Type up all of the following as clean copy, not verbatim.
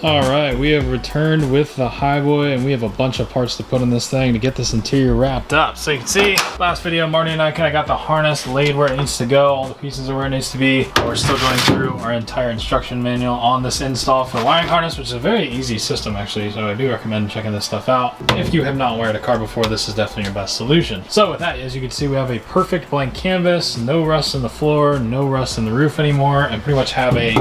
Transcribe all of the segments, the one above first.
All right, we have returned with the Highboy, and we have a bunch of parts to put on this thing to get this interior wrapped up. So you can see, last video, Marty and I kind of got the harness laid where it needs to go. All the pieces are where it needs to be. We're still going through our entire instruction manual on this install for the wiring harness, which is a very easy system actually. So I do recommend checking this stuff out. If you have not wired a car before, this is definitely your best solution. So with that, as you can see, we have a perfect blank canvas, no rust in the floor, no rust in the roof anymore, and pretty much have a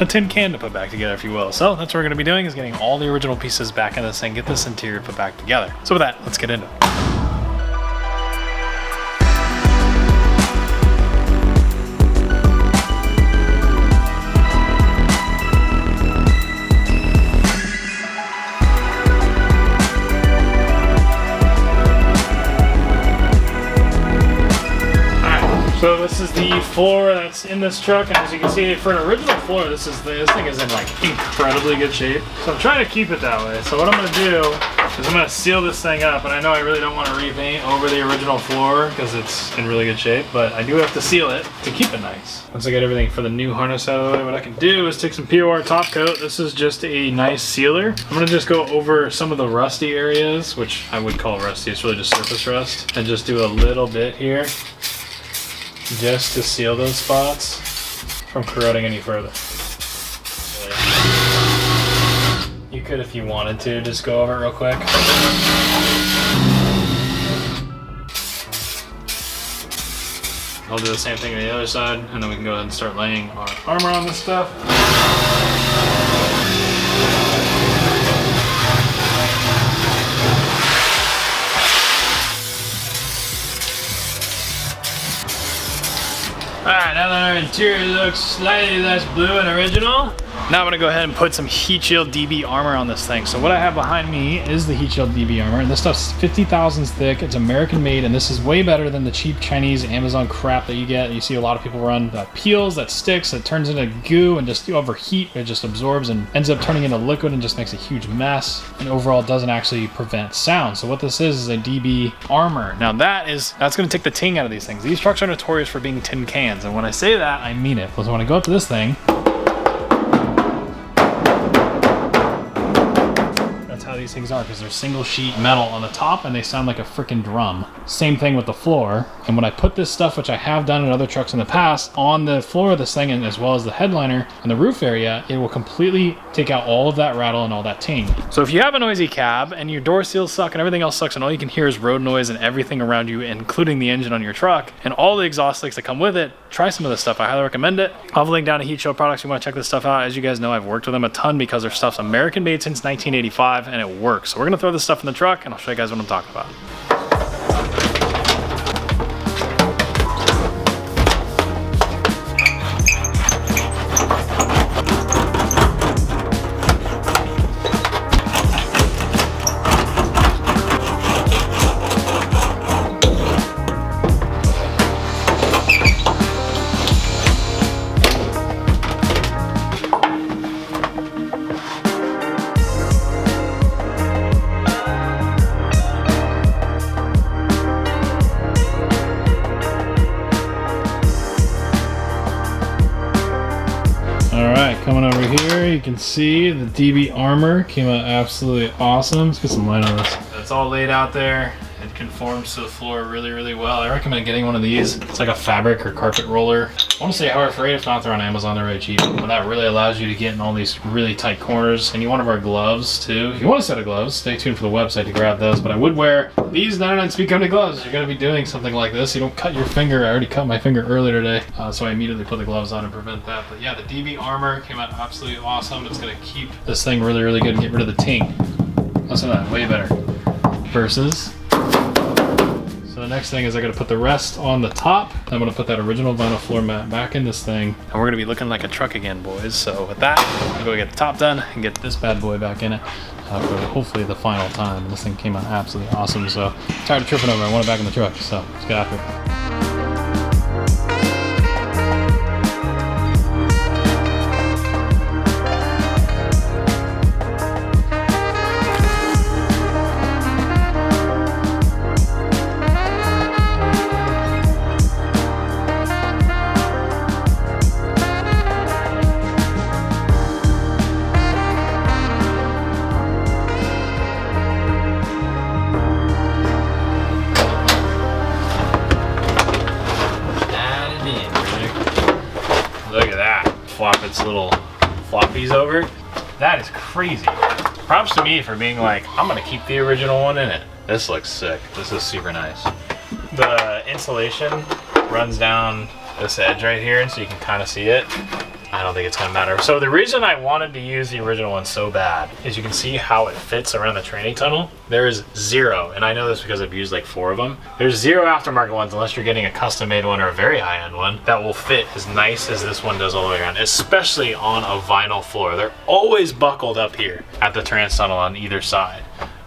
tin can to put back together, if you will. So that's what we're going to be doing, is getting all the original pieces back in this thing, get this interior put back together. So with that, let's get into it. So this is the floor that's in this truck, and as you can see, for an original floor, this thing is in like incredibly good shape. So I'm trying to keep it that way. So what I'm gonna do is I'm gonna seal this thing up, and I know I really don't want to repaint over the original floor because it's in really good shape, but I do have to seal it to keep it nice. Once I get everything for the new harness out of the way, what I can do is take some POR top coat. This is just a nice sealer. I'm gonna just go over some of the rusty areas, which I would call rusty. It's really just surface rust, and just do a little bit here, just to seal those spots from corroding any further. You could, if you wanted to, just go over it real quick. I'll do the same thing on the other side, and then we can go ahead and start laying our armor on this stuff. Alright, now that our interior looks slightly less blue and original, now I'm gonna go ahead and put some HeatShield DB armor on this thing. So what I have behind me is the HeatShield DB armor, and this stuff's 50 thousandths thick. It's American made, and this is way better than the cheap Chinese Amazon crap that you get. You see a lot of people run that peels, that sticks, that turns into goo, and just overheat, it just absorbs and ends up turning into liquid and just makes a huge mess, and overall doesn't actually prevent sound. So what this is a DB armor. Now that's gonna take the ting out of these things. These trucks are notorious for being tin cans, and when I say that, I mean it. Because when I go up to this thing, how these things are, because they're single sheet metal on the top and they sound like a freaking drum. Same thing with the floor. And when I put this stuff, which I have done in other trucks in the past, on the floor of this thing, and as well as the headliner and the roof area, it will completely take out all of that rattle and all that ting. So if you have a noisy cab and your door seals suck and everything else sucks and all you can hear is road noise and everything around you, including the engine on your truck and all the exhaust leaks that come with it, try some of this stuff. I highly recommend it. I'll have a link down to HeatShield Products if you want to check this stuff out. As you guys know, I've worked with them a ton because their stuff's American made since 1985 and it works. So we're gonna throw this stuff in the truck and I'll show you guys what I'm talking about. Coming over here, you can see the DB armor came out absolutely awesome. Let's get some light on this. It's all laid out there. It conforms to the floor really, really well. I recommend getting one of these. It's like a fabric or carpet roller. I want to say Harbor Freight. If not, they're on Amazon. They're really cheap. But that really allows you to get in all these really tight corners. And you want one of our gloves too. If you want a set of gloves, stay tuned for the website to grab those. But I would wear these 99 Speed Company gloves. You're going to be doing something like this. You don't cut your finger. I already cut my finger earlier today. So I immediately put the gloves on to prevent that. But yeah, the DB armor came out absolutely awesome. It's going to keep this thing really, really good and get rid of the ting. Listen to that. Way better. Versus... So the next thing is I gotta put the rest on the top. I'm gonna put that original vinyl floor mat back in this thing. And we're gonna be looking like a truck again, boys. So with that, I'm gonna go get the top done and get this bad boy back in it for hopefully the final time. This thing came out absolutely awesome. So tired of tripping over, I want it back in the truck. So let's get after it. cover. That is crazy. Props to me for being like, I'm gonna keep the original one in it. This looks sick. This is super nice. The insulation runs down this edge right here, so you can kind of see it. I don't think it's gonna matter. So the reason I wanted to use the original one so bad is you can see how it fits around the training tunnel. There is zero, and I know this because I've used like 4 of them. There's 0 aftermarket ones unless you're getting a custom made one or a very high-end one that will fit as nice as this one does all the way around, especially on a vinyl floor. They're always buckled up here at the trans tunnel on either side.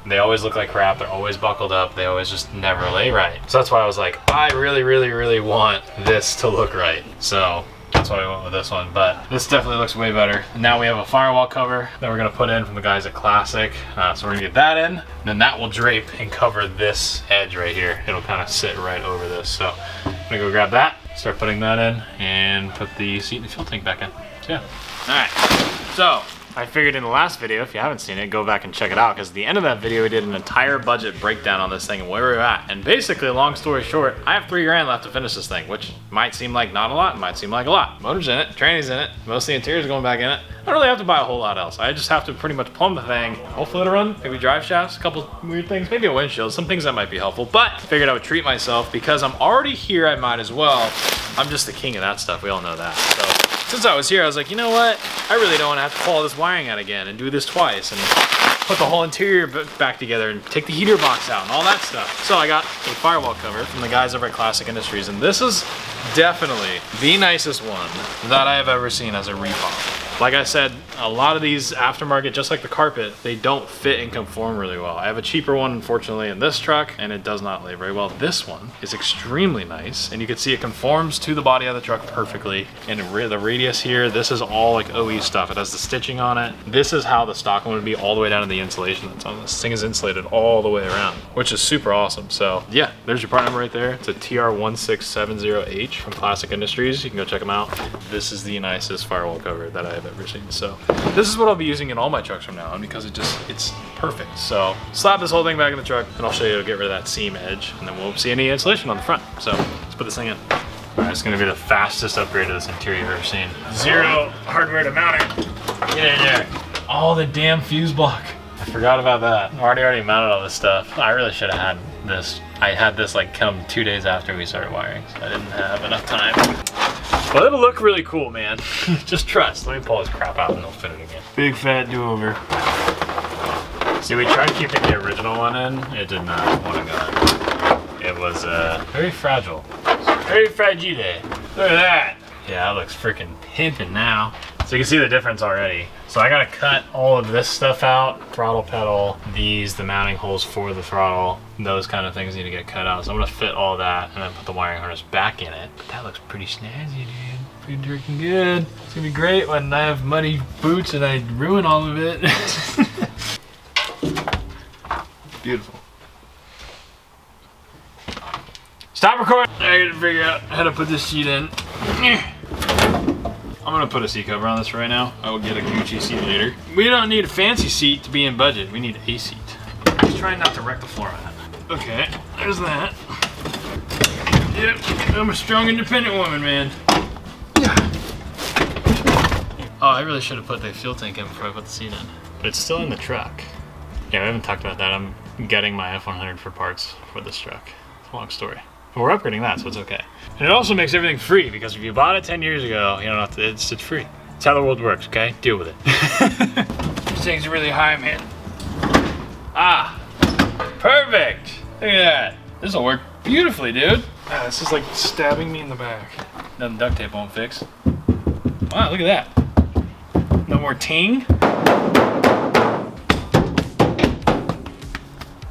They always look like crap. They're always buckled up. They always just never lay right. So that's why I was like, I really, really, really want this to look right. So that's why I went with this one, but this definitely looks way better. And now we have a firewall cover that we're gonna put in from the guys at Classic. So we're gonna get that in, and then that will drape and cover this edge right here. It'll kind of sit right over this. So I'm gonna go grab that, start putting that in, and put the seat and the fuel tank back in. So yeah. All right, so I figured in the last video, if you haven't seen it, go back and check it out, because at the end of that video, we did an entire budget breakdown on this thing and where we're at. And basically, long story short, I have $3 grand left to finish this thing, which might seem like not a lot, might seem like a lot. Motor's in it, training's in it, most of the interior's going back in it. I don't really have to buy a whole lot else. I just have to pretty much plumb the thing. Hopefully it'll run, maybe drive shafts, a couple weird things, maybe a windshield, some things that might be helpful. But figured I would treat myself because I'm already here, I might as well. I'm just the king of that stuff, we all know that. So since I was here, I was like, you know what? I really don't want to have to pull all this wiring out again and do this twice and put the whole interior back together and take the heater box out and all that stuff. So I got a firewall cover from the guys over at Classic Industries, and this is definitely the nicest one that I have ever seen as a remodel. Like I said, a lot of these aftermarket, just like the carpet, they don't fit and conform really well. I have a cheaper one, unfortunately, in this truck, and it does not lay very well. This one is extremely nice, and you can see it conforms to the body of the truck perfectly. And the radius here, this is all like OE stuff. It has the stitching on it. This is how the stock one would be all the way down to the insulation that's on this. This thing is insulated all the way around, which is super awesome. So yeah, there's your part number right there. It's a TR1670H from Classic Industries. You can go check them out. This is the nicest firewall cover that I have ever seen. So this is what I'll be using in all my trucks from now on, because it's perfect. So slap this whole thing back in the truck, and I'll show you to get rid of that seam edge, and then we'll see any insulation on the front. So let's put this thing in. All right, it's gonna be the fastest upgrade to this interior I've ever seen. 0 hardware to mount it. Get in there. Oh, the damn fuse block. I forgot about that. I already mounted all this stuff. I really should have had this. I had this like come 2 days after we started wiring, so I didn't have enough time. But it'll look really cool, man. Just trust. Let me pull this crap out and I'll fit it again. Big fat do-over. See, we tried keeping the original one in. It did not want to go in. It was very fragile. Very fragile. Look at that. Yeah, that looks freaking pimping now. So you can see the difference already. So I gotta cut all of this stuff out. Throttle pedal, the mounting holes for the throttle, those kind of things need to get cut out. So I'm gonna fit all that and then put the wiring harness back in it. But that looks pretty snazzy, dude. Pretty freaking good. It's gonna be great when I have muddy boots and I ruin all of it. Beautiful. Stop recording. I gotta figure out how to put this seat in. I'm gonna put a seat cover on this right now. I will get a Gucci seat later. We don't need a fancy seat to be in budget. We need a seat. Just trying not to wreck the floor on it. Okay, there's that. Yep, I'm a strong, independent woman, man. Oh, I really should have put the fuel tank in before I put the seat in. But it's still in the truck. Yeah, we haven't talked about that. I'm getting my F100 for parts for this truck. It's a long story. But we're upgrading that, so it's okay. And it also makes everything free, because if you bought it 10 years ago, you don't have to, it's free. It's how the world works, okay? Deal with it. This thing's really high, man. Ah, perfect. Look at that. This'll work beautifully, dude. Ah, this is like stabbing me in the back. Nothing duct tape won't fix. Wow, look at that. No more ting.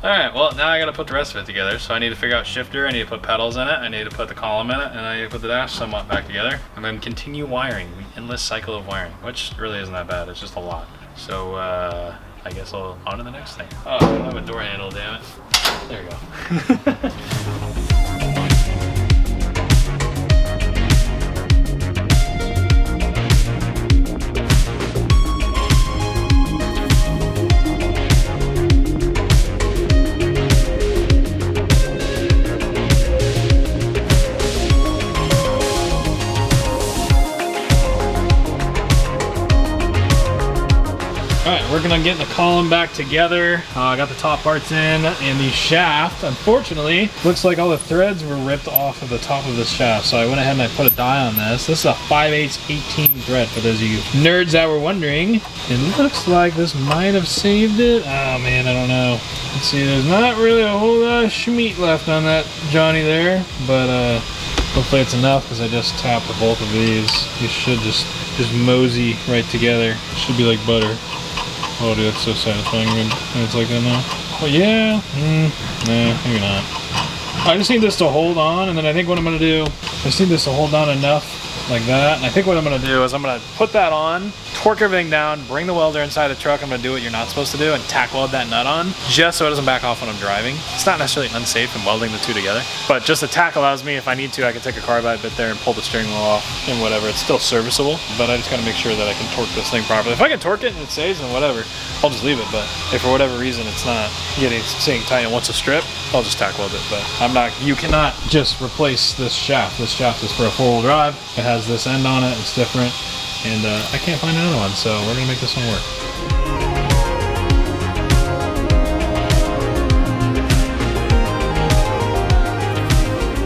All right, well, now I gotta put the rest of it together. So I need to figure out shifter, I need to put pedals in it, I need to put the column in it, and I need to put the dash somewhat back together. And then continue wiring, the endless cycle of wiring, which really isn't that bad, it's just a lot. So I guess I'll on to the next thing. Oh, I don't have a door handle, damn it. There we go. Alright, working on getting the column back together. I got the top parts in, and the shaft, unfortunately, looks like all the threads were ripped off of the top of the shaft. So I went ahead and I put a die on this. This is a 5/8 18 thread for those of you nerds that were wondering. It looks like this might have saved it. Oh man, I don't know. Let's see, there's not really a whole lot of schmeat left on that Johnny there, but hopefully it's enough because I just tapped both of these. You should just mosey right together. It should be like butter. Oh dude, that's so satisfying when it's like that now. Oh yeah, nah, maybe not. I just need this to hold on, and then I think what I'm gonna do, I just need this to hold on enough like that. And I think what I'm gonna do is I'm gonna put that on, torque everything down, bring the welder inside the truck. I'm gonna do what you're not supposed to do and tack weld that nut on, just so it doesn't back off when I'm driving. It's not necessarily unsafe in welding the two together, but just the tack allows me, if I need to, I can take a carbide bit there and pull the steering wheel off and whatever. It's still serviceable, but I just gotta make sure that I can torque this thing properly. If I can torque it and it stays, then whatever, I'll just leave it. But if for whatever reason it's not staying tight and wants a strip, I'll just tack weld it. But you cannot just replace this shaft. This shaft is for a 4-wheel drive. It has this end on it, it's different. And I can't find another one, so we're gonna make this one work.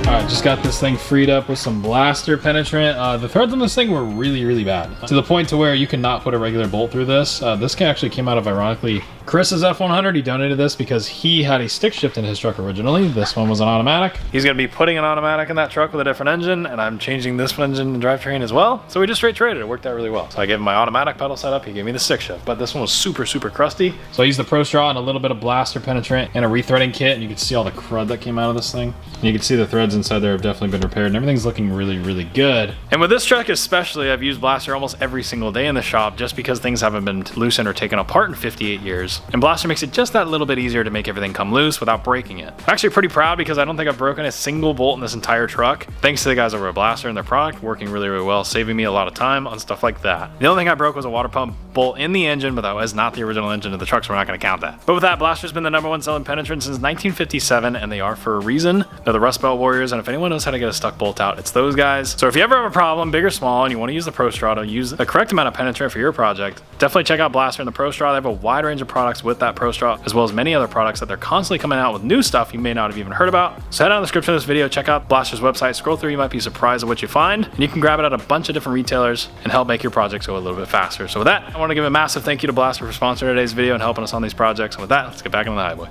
Alright, just got this thing freed up with some blaster penetrant. The threads on this thing were really, really bad. To the point to where you cannot put a regular bolt through this. This actually came out of, ironically, Chris's F100. He donated this because he had a stick shift in his truck originally. This one was an automatic. He's gonna be putting an automatic in that truck with a different engine, and I'm changing this engine and drivetrain as well. So we just straight traded. It worked out really well. So I gave him my automatic pedal setup. He gave me the stick shift, but this one was super, super crusty. So I used the Pro Straw and a little bit of blaster penetrant and a rethreading kit, and you can see all the crud that came out of this thing. And you can see the threads inside there have definitely been repaired, and everything's looking really, really good. And with this truck especially, I've used blaster almost every single day in the shop just because things haven't been loosened or taken apart in 58 years. And blaster makes it just that little bit easier to make everything come loose without breaking it. I'm actually pretty proud because I don't think I've broken a single bolt in this entire truck, thanks to the guys over at Blaster and their product working really, really well, saving me a lot of time on stuff like that. The only thing I broke was a water pump bolt in the engine, but that was not the original engine of the truck, so we're not going to count that. But with that, Blaster's been the #1 selling penetrant since 1957, and they are for a reason. They're the Rust Belt Warriors, and if anyone knows how to get a stuck bolt out, it's those guys. So if you ever have a problem, big or small, and you want to use the Pro Straw to use the correct amount of penetrant for your project, definitely check out Blaster and the Pro Straw. They have a wide range of products with that Pro Straw, as well as many other products that they're constantly coming out with new stuff you may not have even heard about. So head down in the description of this video, check out Blaster's website, scroll through, you might be surprised at what you find, and you can grab it at a bunch of different retailers and help make your projects go a little bit faster. So with that, I want to give a massive thank you to Blaster for sponsoring today's video and helping us on these projects. And with that, let's get back into the Highboy.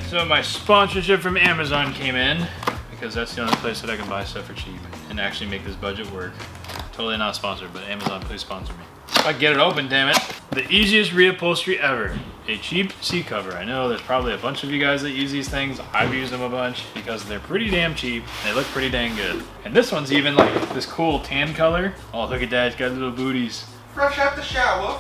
So my sponsorship from Amazon came in because that's the only place that I can buy stuff for cheap and actually make this budget work. Totally not sponsored, but Amazon, please sponsor me. If I get it open, damn it. The easiest reupholstery ever. A cheap seat cover. I know there's probably a bunch of you guys that use these things. I've used them a bunch because they're pretty damn cheap. They look pretty dang good. And this one's even like this cool tan color. Oh, look at that, it's got little booties. Fresh out the shower.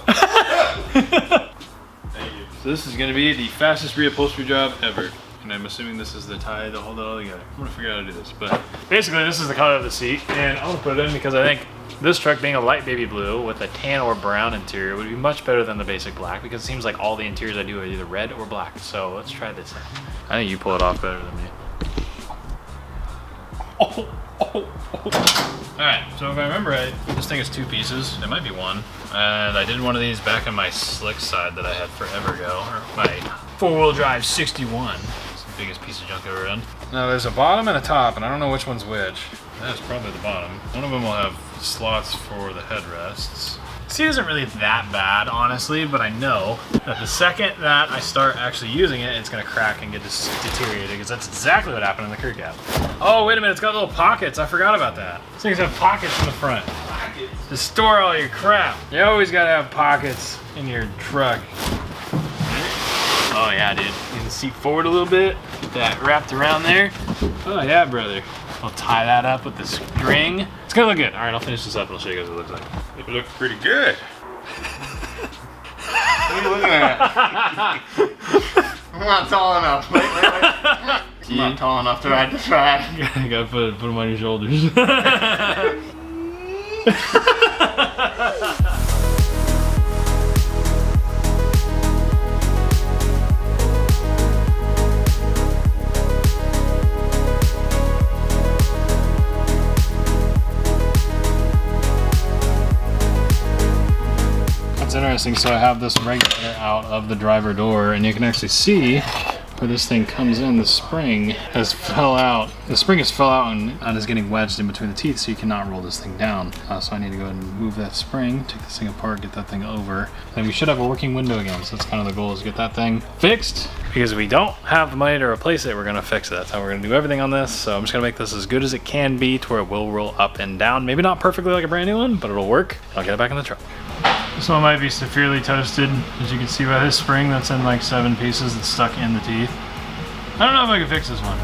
Thank you. So this is gonna be the fastest reupholstery job ever. And I'm assuming this is the tie to hold it all together. I'm gonna figure out how to do this, but basically this is the color of the seat, and I'm gonna put it in because I think this truck being a light baby blue with a tan or brown interior would be much better than the basic black because it seems like all the interiors I do are either red or black. So let's try this out. I think you pull it off better than me. Alright, so if I remember right, this thing is 2 pieces. It might be 1. And I did one of these back on my slick side that I had forever ago, or my 4-wheel drive 61. It's the biggest piece of junk I've ever done. Now there's a bottom and a top, and I don't know which one's which. That's probably the bottom. One of them will have slots for the headrests. seat isn't really that bad, honestly, but I know that the second that I start actually using it, it's gonna crack and get deteriorated, because that's exactly what happened in the crew cab. Oh, wait a minute, it's got little pockets. I forgot about that. These things have pockets in the front to store all your crap. You always gotta have pockets in your truck. Oh yeah, dude. Get the seat forward a little bit. Get that wrapped around there. Oh yeah, brother. I'll tie that up with the string. It's gonna look good. All right, I'll finish this up and I'll show you guys what it looks like. It looks pretty good. What are you looking at? I'm not tall enough. Wait. I'm not tall enough to ride this ride. You gotta put them on your shoulders. Interesting. So I have this regulator out of the driver door, and you can actually see where this thing comes in. The spring has fell out. The spring has fell out and is getting wedged in between the teeth, so you cannot roll this thing down. So I need to go ahead and move that spring, take this thing apart, get that thing over. Then we should have a working window again. So that's kind of the goal, is get that thing fixed. Because if we don't have the money to replace it, we're gonna fix it. That's how we're gonna do everything on this. So I'm just gonna make this as good as it can be to where it will roll up and down. Maybe not perfectly like a brand new one, but it'll work. I'll get it back in the truck. This one might be severely toasted, as you can see by this spring that's in like 7 pieces that's stuck in the teeth. I don't know if I can fix this one.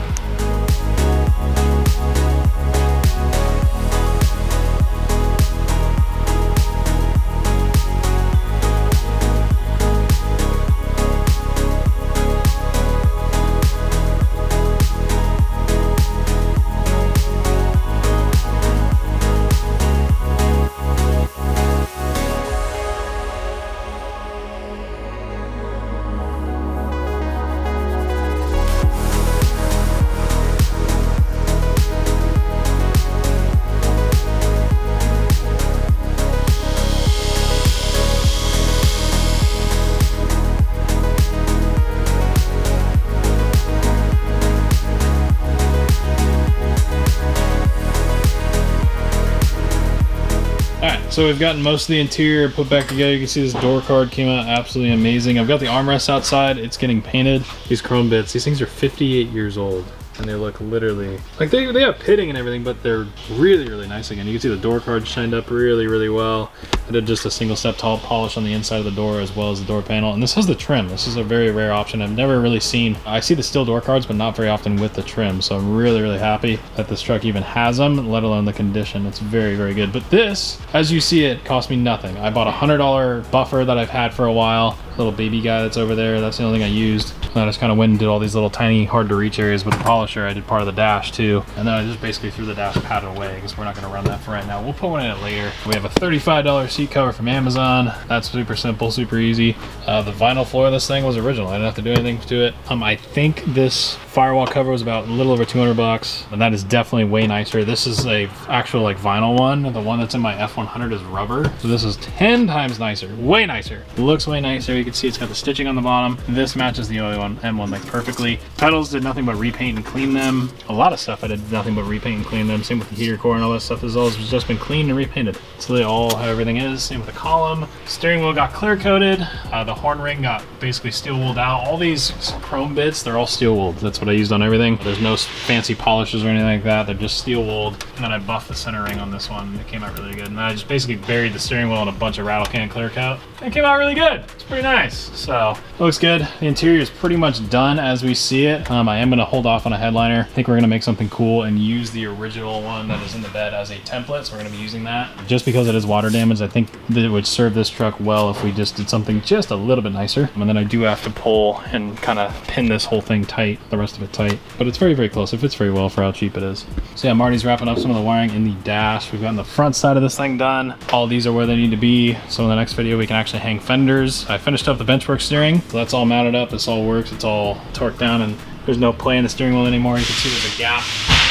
So we've gotten most of the interior put back together. You can see this door card came out absolutely amazing. I've got the armrests outside. It's getting painted. These chrome bits, these things are 58 years old. And they look literally, like they have pitting and everything, but they're really, really nice again. You can see the door card shined up really, really well. I did just a single step tall polish on the inside of the door as well as the door panel. And this has the trim. This is a very rare option. I've never really seen, I see the steel door cards, but not very often with the trim. So I'm really, really happy that this truck even has them, let alone the condition. It's very, very good. But this, as you see it, cost me nothing. I bought a $100 buffer that I've had for a while. Little baby guy that's over there. That's the only thing I used. And I just kind of went and did all these little tiny hard to reach areas with the polisher. I did part of the dash too. And then I just basically threw the dash pad away because we're not going to run that for right now. We'll put one in it later. We have a $35 seat cover from Amazon. That's super simple, super easy. The vinyl floor of this thing was original. I didn't have to do anything to it. I think this firewall cover was about a little over 200 bucks. And that is definitely way nicer. This is a actual like vinyl one. The one that's in my F100 is rubber. So this is 10 times nicer, way nicer. It looks way nicer. You can see it's got the stitching on the bottom. This matches the M1 like perfectly. Pedals did nothing but repaint and clean them. A lot of stuff I did nothing but repaint and clean them. Same with the heater core and all that stuff. This all has just been cleaned and repainted. So they all how everything is. Same with the column. Steering wheel got clear coated. The horn ring got basically steel wooled out. All these chrome bits, they're all steel wooled. That's what I used on everything. There's no fancy polishes or anything like that. They're just steel wooled. And then I buffed the center ring on this one. It came out really good. And then I just basically buried the steering wheel in a bunch of rattle can clear coat. It came out really good. It's pretty nice. So it looks good. The interior is pretty much done as we see it. I am going to hold off on a headliner. I think we're going to make something cool and use the original one that is in the bed as a template. So we're going to be using that. Just because it is water damaged, I think that it would serve this truck well if we just did something just a little bit nicer. And then I do have to pull and kind of pin this whole thing tight, the rest of it tight. But it's very, very close. It fits very well for how cheap it is. So yeah, Marty's wrapping up some of the wiring in the dash. We've gotten the front side of this thing done. All these are where they need to be. So in the next video, we can actually hang fenders. I finished up the benchwork steering. So that's all mounted up. This all works. It's all torqued down and there's no play in the steering wheel anymore. You can see there's a gap.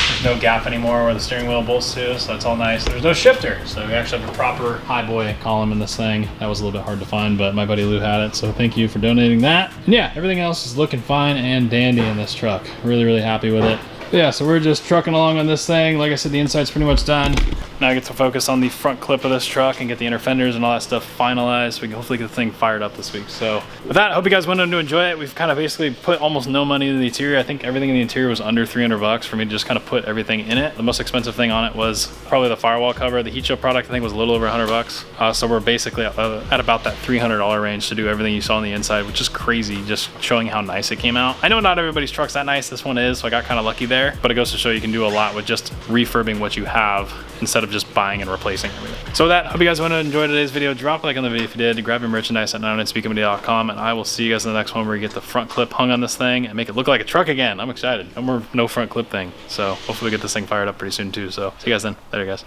There's no gap anymore where the steering wheel bolts to, so that's all nice. There's no shifter, so we actually have a proper Highboy column in this thing. That was a little bit hard to find, but my buddy Lou had it, so thank you for donating that. And yeah, everything else is looking fine and dandy in this truck. Really, really happy with it. But yeah, so we're just trucking along on this thing. Like I said, the inside's pretty much done. Now I get to focus on the front clip of this truck and get the inner fenders and all that stuff finalized so we can hopefully get the thing fired up this week. So with that, I hope you guys went on to enjoy it. We've kind of basically put almost no money into the interior. I think everything in the interior was under 300 bucks for me to just kind of put everything in it. The most expensive thing on it was probably the firewall cover. The HeatShield product I think was a little over 100 bucks. So we're basically at about that $300 range to do everything you saw on the inside, which is crazy, just showing how nice it came out. I know not everybody's truck's that nice. This one is, so I got kind of lucky there, but it goes to show you can do a lot with just refurbing what you have instead of just buying and replacing everything. So with that, hope you guys went to enjoy today's video. Drop a like on the video if you did. Grab your merchandise at 909speakmedia.com, and I will see you guys in the next one where we get the front clip hung on this thing and make it look like a truck again. I'm excited. No more no front clip thing. So hopefully we get this thing fired up pretty soon too. So see you guys then. Later guys.